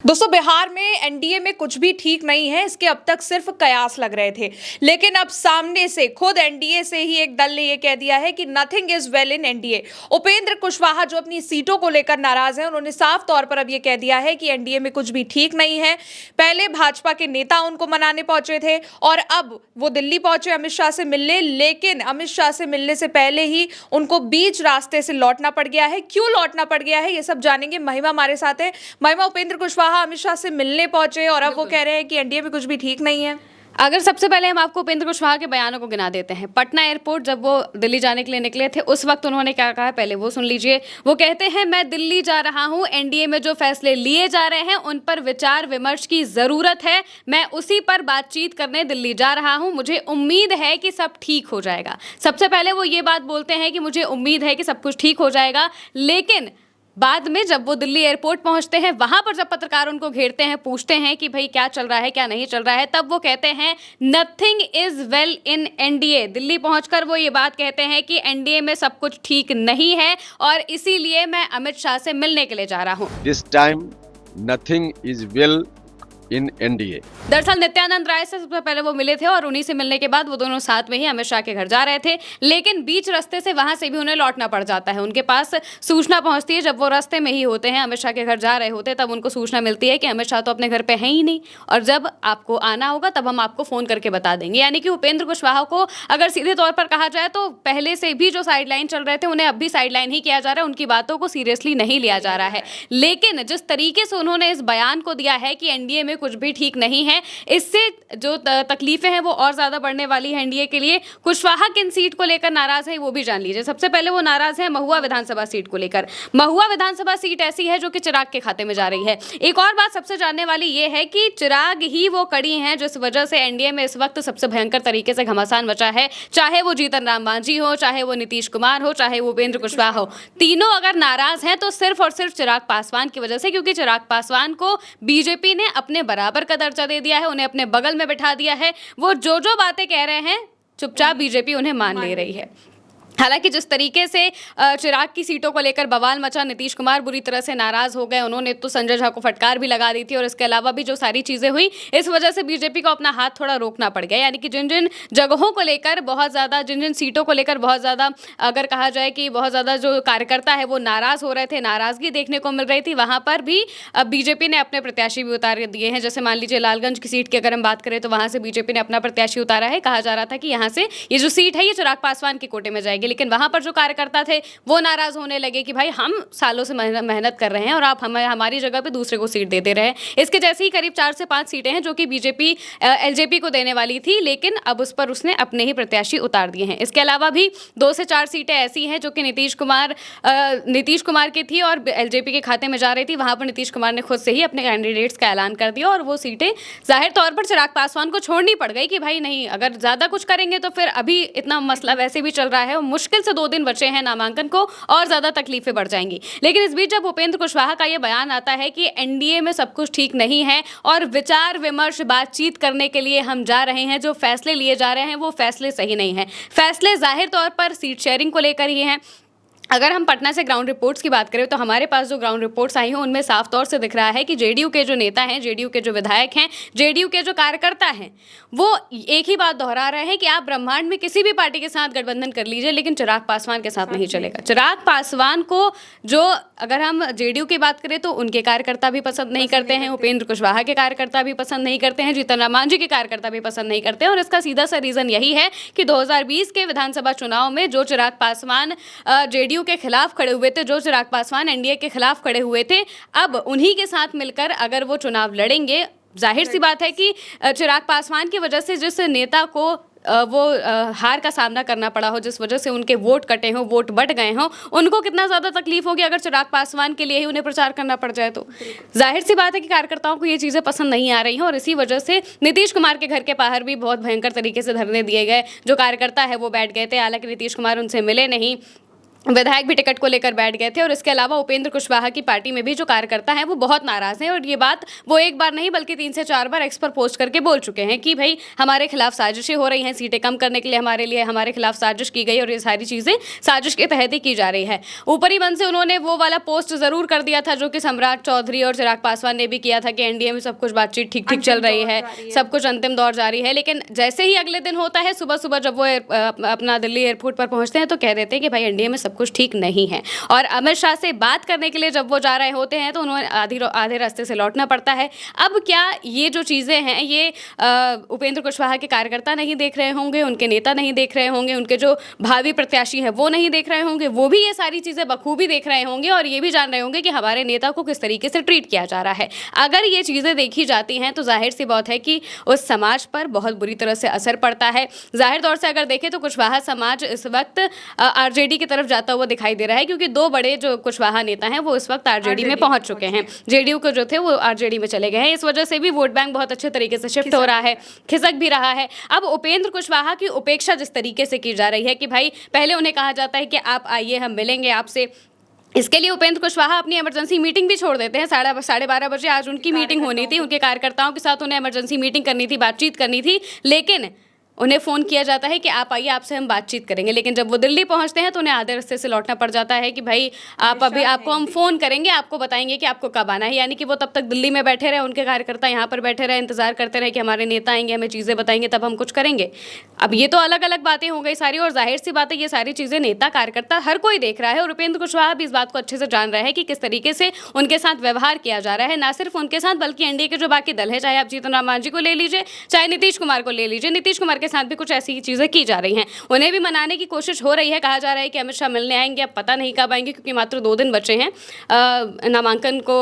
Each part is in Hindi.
दोस्तों बिहार में एनडीए में कुछ भी ठीक नहीं है, इसके अब तक सिर्फ कयास लग रहे थे। लेकिन अब सामने से खुद एनडीए से ही एक दल ने यह कह दिया है कि nothing is well in NDA. Upendra Kushwaha जो अपनी सीटों को लेकर नाराज हैं, उन्होंने साफ तौर पर अब यह कह दिया है कि एनडीए में कुछ भी ठीक नहीं है। पहले भाजपा के नेता उनको मनाने पहुंचे थे और अब वो दिल्ली पहुंचे अमित शाह से मिलने, लेकिन अमित शाह से मिलने से पहले ही उनको बीच रास्ते से लौटना पड़ गया है। क्यों लौटना पड़ गया है, ये सब जानेंगे। महिमा हमारे साथ है। महिमा, उपेंद्र कुशवाहा अमित शाह से मिलने पहुंचे और अब वो कह रहे हैं कि एनडीए में कुछ भी ठीक नहीं है। अगर सबसे पहले हम आपको उपेंद्र कुशवाहा के बयानों को गिना देते हैं। पटना एयरपोर्ट जब वो दिल्ली जाने के लिए निकले थे, उस वक्त उन्होंने क्या कहा, पहले वो सुन लीजिए। वो कहते हैं, मैं दिल्ली जा रहा हूं, एनडीए में जो फैसले लिए जा रहे हैं उन पर विचार विमर्श की जरूरत है। मैं उसी पर बातचीत करने दिल्ली जा रहा हूं। मुझे उम्मीद है कि सब ठीक हो जाएगा। सबसे पहले वो ये बात बोलते हैं कि मुझे उम्मीद है कि सब कुछ ठीक हो जाएगा, लेकिन बाद में जब वो दिल्ली एयरपोर्ट पहुंचते हैं, वहां पर जब पत्रकार उनको घेरते हैं, पूछते हैं कि भाई क्या चल रहा है, क्या नहीं चल रहा है, तब वो कहते हैं nothing is well in NDA. Delhi पहुंचकर वो ये बात कहते हैं कि एनडीए में सब कुछ ठीक नहीं है और इसीलिए मैं अमित शाह से मिलने के लिए जा रहा हूं। This time nothing is well in NDA. दरअसल नित्यानंद राय से सबसे पहले वो मिले थे और उन्हीं से मिलने के बाद वो दोनों साथ में ही अमित शाह के घर जा रहे थे, लेकिन बीच रास्ते से वहां से भी उन्हें लौटना पड़ जाता है। उनके पास सूचना पहुंचती है, जब वो रास्ते में ही होते हैं, अमित शाह के घर जा रहे होते, तब उनको सूचना मिलती है कि अमित शाह तो अपने घर पे हैं ही नहीं और जब आपको आना होगा तब हम आपको फोन करके बता देंगे। यानी कि उपेंद्र कुशवाहा को अगर सीधे तौर पर कहा जाए तो पहले से भी जो साइडलाइन चल रहे थे उन्हें अब भी साइडलाइन ही किया जा रहा है, उनकी बातों को सीरियसली नहीं लिया जा रहा है। लेकिन जिस तरीके से उन्होंने इस बयान को दिया है कि एनडीए में कुछ भी ठीक नहीं है, इससे जो तकलीफें हैं वो और ज्यादा बढ़ने वाली है एनडीए के लिए। कुशवाहा किन सीट को लेकर नाराज है वो भी जान लीजिए। सबसे पहले वो नाराज है महुआ विधानसभा सीट को लेकर। महुआ विधानसभा सीट ऐसी है जो कि चिराग के खाते में जा रही है। एक और बात सबसे जानने वाली ये है कि चिराग ही वो कड़ी हैं जिस वजह से एनडीए में इस वक्त सबसे भयंकर तरीके से घमासान मचा है। चाहे वो जीतन राम मांझी हो, चाहे वो नीतीश कुमार हो, चाहे वो उपेंद्र कुशवाहा हो, तीनों अगर नाराज हैं तो सिर्फ और सिर्फ चिराग पासवान की वजह से, क्योंकि चिराग पासवान को बीजेपी ने अपने बराबर का दर्जा दे दिया है, उन्हें अपने बगल में बिठा दिया है। वो जो जो बातें कह रहे हैं चुपचाप बीजेपी उन्हें मान ले रही है। हालांकि जिस तरीके से चिराग की सीटों को लेकर बवाल मचा, नीतीश कुमार बुरी तरह से नाराज हो गए, उन्होंने तो संजय झा को फटकार भी लगा दी थी और इसके अलावा भी जो सारी चीज़ें हुई, इस वजह से बीजेपी को अपना हाथ थोड़ा रोकना पड़ गया। यानी कि जिन जिन जगहों को लेकर बहुत ज़्यादा, जिन जिन सीटों को लेकर बहुत ज़्यादा, अगर कहा जाए कि बहुत ज़्यादा जो कार्यकर्ता है वो नाराज़ हो रहे थे, नाराज़गी देखने को मिल रही थी, वहाँ पर भी बीजेपी ने अपने प्रत्याशी भी उतार दिए हैं। जैसे मान लीजिए लालगंज की सीट की अगर हम बात करें तो वहाँ से बीजेपी ने अपना प्रत्याशी उतारा है। कहा जा रहा था कि यहाँ से ये जो सीट है ये चिराग पासवान के कोटे में जाएगी, लेकिन वहाँ पर जो कार्यकर्ता थे वो नाराज होने लगे कि भाई हम सालों से मेहनत कर रहे हैं और आप हमारी जगह पे दूसरे को सीट देते रहे। इसके जैसे ही करीब 4 से 5 सीटें हैं जो कि बीजेपी एलजेपी को देने वाली थी, लेकिन अब उस पर उसने अपने ही प्रत्याशी उतार दिए हैं। इसके अलावा भी 2 से 4 सीटें ऐसी हैं जो कि नीतीश कुमार की थी और एलजेपी के खाते में जा रही थी। वहां पर नीतीश कुमार ने खुद से ही अपने कैंडिडेट्स का ऐलान कर दिया और वो सीटें जाहिर तौर पर चिराग पासवान को छोड़नी पड़ गई कि भाई नहीं, अगर ज्यादा कुछ करेंगे तो फिर अभी इतना मसला वैसे भी चल रहा है और मुश्किल से 2 दिन बचे हैं नामांकन को और ज्यादा तकलीफें बढ़ जाएंगी। लेकिन इस बीच जब उपेंद्र कुशवाहा का यह बयान आता है कि एनडीए में सब कुछ ठीक नहीं है और विचार विमर्श बातचीत करने के लिए हम जा रहे हैं, जो फैसले लिए जा रहे हैं वो फैसले सही नहीं है। फैसले जाहिर तौर पर सीट शेयरिंग को लेकर ही हैं। अगर हम पटना से ग्राउंड रिपोर्ट्स की बात करें तो हमारे पास जो ग्राउंड रिपोर्ट्स आई हैं उनमें साफ तौर से दिख रहा है कि जेडीयू के जो नेता हैं, जेडीयू के जो विधायक हैं, जेडीयू के जो कार्यकर्ता हैं, वो एक ही बात दोहरा रहे हैं कि आप ब्रह्मांड में किसी भी पार्टी के साथ गठबंधन कर लीजिए लेकिन चिराग पासवान के साथ नहीं चलेगा। चिराग पासवान को जो, अगर हम जेडीयू की बात करें तो उनके कार्यकर्ता भी पसंद नहीं करते हैं, उपेंद्र कुशवाहा के कार्यकर्ता भी पसंद नहीं करते हैं, जीतन राम मांझी के कार्यकर्ता भी पसंद नहीं करते हैं। और इसका सीधा सा रीजन यही है कि 2020 के विधानसभा चुनाव में जो चिराग पासवान जेडीयू के खिलाफ खड़े हुए थे, जो चिराग पासवान एनडीए के खिलाफ खड़े हुए थे, अब उन्हीं के साथ मिलकर अगर वो चुनाव लड़ेंगे, जाहिर सी बात है कि चिराग पासवान की वजह से जिस नेता को वो हार का सामना करना पड़ा हो, जिस वजह से उनके वोट कटे हों, वोट बढ़ गए हों, उनको कितना ज़्यादा तकलीफ होगी अगर चिराग पासवान के लिए ही उन्हें प्रचार करना पड़ जाए। तो जाहिर सी बात है कि कार्यकर्ताओं को ये चीज़ें पसंद नहीं आ रही हैं और इसी वजह से नीतीश कुमार के घर के बाहर भी बहुत भयंकर तरीके से धरने दिए गए। जो कार्यकर्ता है वो बैठ गए थे, हालांकि नीतीश कुमार उनसे मिले नहीं। विधायक भी टिकट को लेकर बैठ गए थे और इसके अलावा उपेंद्र कुशवाहा की पार्टी में भी जो कार्यकर्ता हैं वो बहुत नाराज हैं और ये बात वो एक बार नहीं बल्कि 3 से 4 बार एक्स पर पोस्ट करके बोल चुके हैं कि भाई हमारे खिलाफ साजिशें हो रही हैं, सीटें कम करने के लिए हमारे खिलाफ साजिश की गई और ये सारी चीज़ें साजिश के तहत ही की जा रही है। ऊपरी मन से उन्होंने वो वाला पोस्ट जरूर कर दिया था जो कि सम्राट चौधरी और चिराग पासवान ने भी किया था कि एनडीए में सब कुछ बातचीत ठीक ठीक चल रही है, सब कुछ अंतिम दौर जारी है। लेकिन जैसे ही अगले दिन होता है, सुबह सुबह जब वो अपना दिल्ली एयरपोर्ट पर पहुंचते हैं तो कह देते हैं कि भाई एनडीए में सब कुछ ठीक नहीं है। और अमित शाह से बात करने के लिए जब वो जा रहे होते हैं तो उन्हें आधे रास्ते से लौटना पड़ता है। अब क्या ये जो चीज़ें हैं ये उपेंद्र कुशवाहा के कार्यकर्ता नहीं देख रहे होंगे, उनके नेता नहीं देख रहे होंगे, उनके जो भावी प्रत्याशी हैं वो नहीं देख रहे होंगे, वो भी ये सारी चीज़ें बखूबी देख रहे होंगे और ये भी जान रहे होंगे कि हमारे नेता को किस तरीके से ट्रीट किया जा रहा है। अगर ये चीज़ें देखी जाती हैं तो जाहिर सी बात है कि उस समाज पर बहुत बुरी तरह से असर पड़ता है। जाहिर तौर से अगर देखें तो कुशवाहा समाज इस वक्त आरजेडी की तरफ जाता हुआ दिखाई दे रहा है, क्योंकि 2 बड़े जो कुशवाहा नेता हैं वो इस वक्त आरजेडी में पहुंच चुके हैं। जेडीयू को जो थे वो आरजेडी में चले गए हैं। इस वजह से भी वोट बैंक बहुत अच्छे तरीके से शिफ्ट हो रहा है, खिसक भी रहा है। अब उपेंद्र कुशवाहा की उपेक्षा जिस तरीके से की जा रही है कि भाई पहले उन्हें कहा जाता है कि आप आइए, हम मिलेंगे आपसे, इसके लिए उपेंद्र कुशवाहा अपनी इमरजेंसी मीटिंग भी छोड़ देते हैं। 12:30 बजे आज उनकी मीटिंग होनी थी, उनके कार्यकर्ताओं के साथ उन्हें इमरजेंसी मीटिंग करनी थी, बातचीत करनी थी, लेकिन उन्हें फ़ोन किया जाता है कि आप आइए, आपसे हम बातचीत करेंगे। लेकिन जब वो दिल्ली पहुंचते हैं तो उन्हें आधे रास्ते से लौटना पड़ जाता है कि भाई आप अभी, आपको हम फ़ोन करेंगे, आपको बताएंगे कि आपको कब आना है। यानी कि वो तब तक दिल्ली में बैठे रहे, उनके कार्यकर्ता यहाँ पर बैठे रहे, इंतजार करते रहे कि हमारे नेता आएंगे, हमें चीज़ें बताएंगे, तब हम कुछ करेंगे। अब ये तो अलग अलग बातें हो गई सारी, और जाहिर सी बात है ये सारी चीज़ें नेता कार्यकर्ता हर कोई देख रहा है और उपेंद्र कुशवाहा भी इस बात को अच्छे से जान रहे हैं कि किस तरीके से उनके साथ व्यवहार किया जा रहा है। ना सिर्फ उनके साथ बल्कि एनडीए के जो बाकी दल है, चाहे आप जीतन राम मांझी को ले लीजिए, चाहे नीतीश कुमार को ले लीजिए, नीतीश कुमार के साथ भी कुछ ऐसी चीज़ें की जा रही हैं। उन्हें भी मनाने की कोशिश हो रही है। कहा जा रहा है कि अमित शाह मिलने आएंगे, अब पता नहीं कब आएंगे क्योंकि मात्र 2 दिन बचे हैं नामांकन को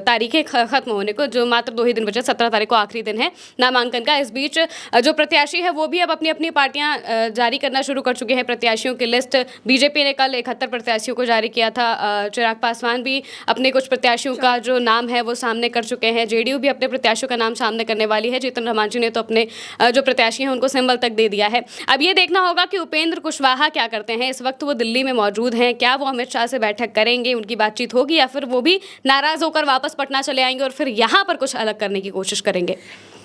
तारीखें खत्म होने को, जो मात्र 2 ही दिन बचे, 17 तारीख को आखिरी दिन है नामांकन का। इस बीच जो प्रत्याशी है वो भी अब अपनी अपनी पार्टियां जारी करना शुरू कर चुके हैं, प्रत्याशियों की लिस्ट। बीजेपी ने कल 71 प्रत्याशियों को जारी किया था। चिराग पासवान भी अपने कुछ प्रत्याशियों का जो नाम है वो सामने कर चुके हैं। जेडीयू भी अपने प्रत्याशियों का नाम सामने करने वाली है। जीतन राम मांझी ने तो अपने जो प्रत्याशी हैं उनको सिंबल तक दे दिया है। अब ये देखना होगा कि उपेंद्र कुशवाहा क्या करते हैं। इस वक्त वो दिल्ली में मौजूद हैं, क्या वो अमित शाह से बैठक करेंगे, उनकी बातचीत होगी, या फिर वो भी नाराज होकर वापस पटना चले आएंगे और फिर यहाँ पर कुछ अलग करने की कोशिश करेंगे।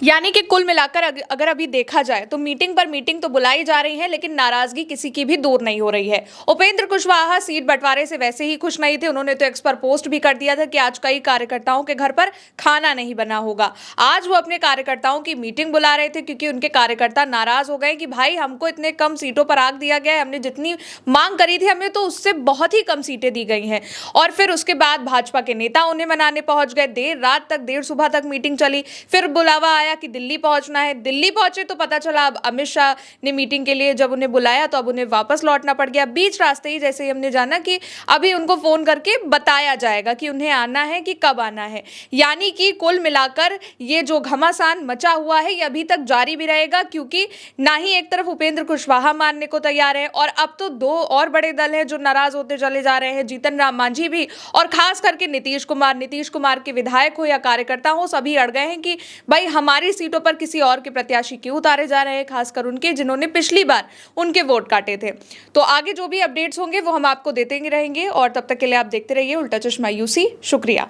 यानी कि कुल मिलाकर अगर अभी देखा जाए तो मीटिंग पर मीटिंग तो बुलाई जा रही है, लेकिन नाराजगी किसी की भी दूर नहीं हो रही है। उपेंद्र कुशवाहा सीट बंटवारे से वैसे ही खुश नहीं थे। उन्होंने तो एक्स पर पोस्ट भी कर दिया था कि आज कई कार्यकर्ताओं के घर पर खाना नहीं बना होगा। आज वो अपने कार्यकर्ताओं की मीटिंग बुला रहे थे क्योंकि उनके कार्यकर्ता नाराज हो गए कि भाई हमको इतने कम सीटों पर आग दिया गया है, हमने जितनी मांग करी थी हमें तो उससे बहुत ही कम सीटें दी गई हैं। और फिर उसके बाद भाजपा के नेता उन्हें मनाने पहुंच गए। देर रात तक, देर सुबह तक मीटिंग चली। फिर बुलावा आया कि दिल्ली पहुंचना है। दिल्ली पहुंचे तो पता चला अब अमित शाह ने मीटिंग के लिए जब उन्हें बुलाया तो अब उन्हें वापस लौटना पड़ गया। बीच रास्ते ही जैसे ही हमने जाना कि अभी उनको फोन करके बताया जाएगा कि उन्हें आना है कि कब आना है। यानी कि कुल मिलाकर ये जो घमासान मचा हुआ है ये अभी तक जारी भी रहेगा, क्योंकि ना ही एक तरफ उपेंद्र कुशवाहा मानने को तैयार है और अब तो 2 और बड़े दल हैं जो नाराज होते चले जा रहे हैं। जीतन राम मांझी भी, और खास करके नीतीश कुमार के विधायक हो या कार्यकर्ता हो, सभी अड़ गए हैं कि भाई हमारी सीटों पर किसी और के प्रत्याशी क्यों उतारे जा रहे हैं, खासकर उनके जिन्होंने पिछली बार उनके वोट काटे थे। तो आगे जो भी अपडेट्स होंगे वो हम आपको देते रहेंगे और तब तक के लिए आप देखते रहिए उल्टा चश्मा यूसी। शुक्रिया।